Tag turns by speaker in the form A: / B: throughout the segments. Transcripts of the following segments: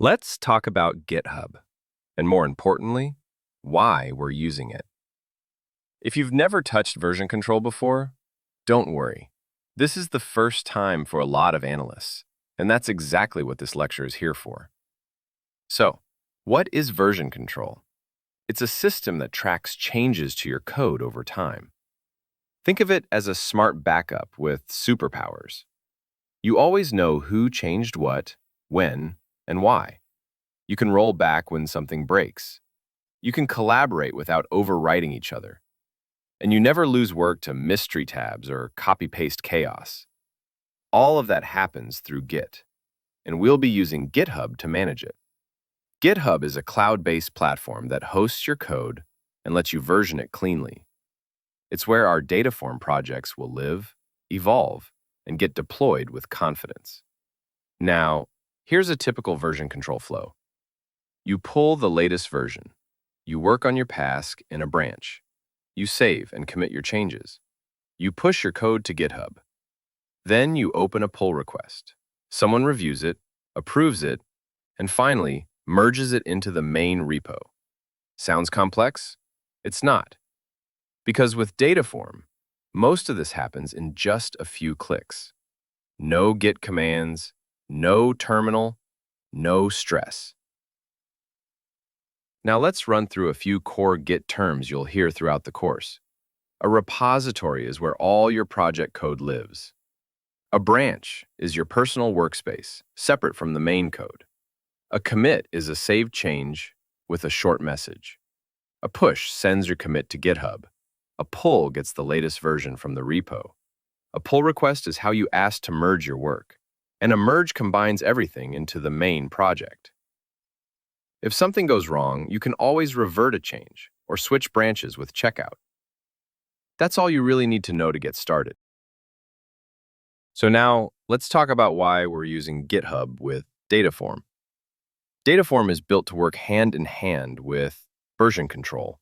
A: Let's talk about GitHub, and more importantly, why we're using it. If you've never touched version control before, don't worry. This is the first time for a lot of analysts, and that's exactly what this lecture is here for. So, what is version control? It's a system that tracks changes to your code over time. Think of it as a smart backup with superpowers. You always know who changed what, when, and why. You can roll back when something breaks. You can collaborate without overwriting each other. And you never lose work to mystery tabs or copy-paste chaos. All of that happens through Git, and we'll be using GitHub to manage it. GitHub is a cloud-based platform that hosts your code and lets you version it cleanly. It's where our Dataform projects will live, evolve, and get deployed with confidence. Now, here's a typical version control flow. You pull the latest version. You work on your task in a branch. You save and commit your changes. You push your code to GitHub. Then you open a pull request. Someone reviews it, approves it, and finally merges it into the main repo. Sounds complex? It's not. Because with Dataform, most of this happens in just a few clicks. No Git commands, no terminal, no stress. Now let's run through a few core Git terms you'll hear throughout the course. A repository is where all your project code lives. A branch is your personal workspace, separate from the main code. A commit is a saved change with a short message. A push sends your commit to GitHub. A pull gets the latest version from the repo. A pull request is how you ask to merge your work. And a merge combines everything into the main project. If something goes wrong, you can always revert a change or switch branches with checkout. That's all you really need to know to get started. So now, let's talk about why we're using GitHub with Dataform. Dataform is built to work hand in hand with version control.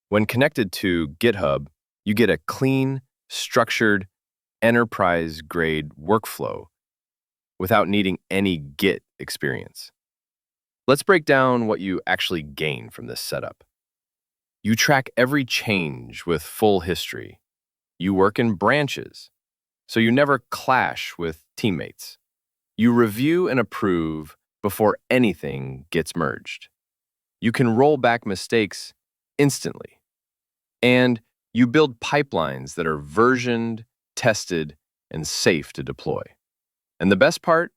A: When connected to GitHub, you get a clean, structured, enterprise-grade workflow without needing any Git experience. Let's break down what you actually gain from this setup. You track every change with full history. You work in branches, so you never clash with teammates. You review and approve before anything gets merged. You can roll back mistakes instantly. And you build pipelines that are versioned, tested, and safe to deploy. And the best part?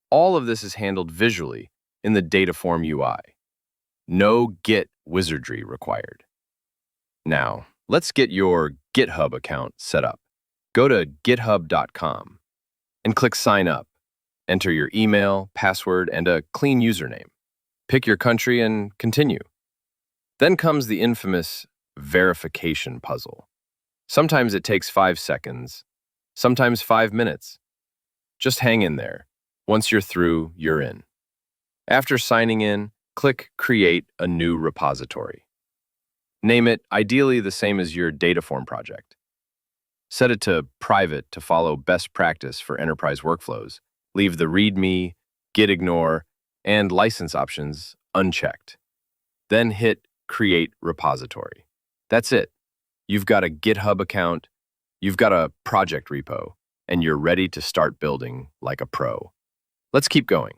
A: All of this is handled visually in the Dataform UI. No Git wizardry required. Now, let's get your GitHub account set up. Go to github.com and click Sign Up. Enter your email, password, and a clean username. Pick your country and continue. Then comes the infamous verification puzzle. Sometimes it takes 5 seconds, sometimes 5 minutes. Just hang in there. Once you're through, you're in. After signing in, click Create a new repository. Name it ideally the same as your Dataform project. Set it to private to follow best practice for enterprise workflows. Leave the README, Git ignore, and license options unchecked. Then hit Create Repository. That's it. You've got a GitHub account, you've got a project repo, and you're ready to start building like a pro. Let's keep going.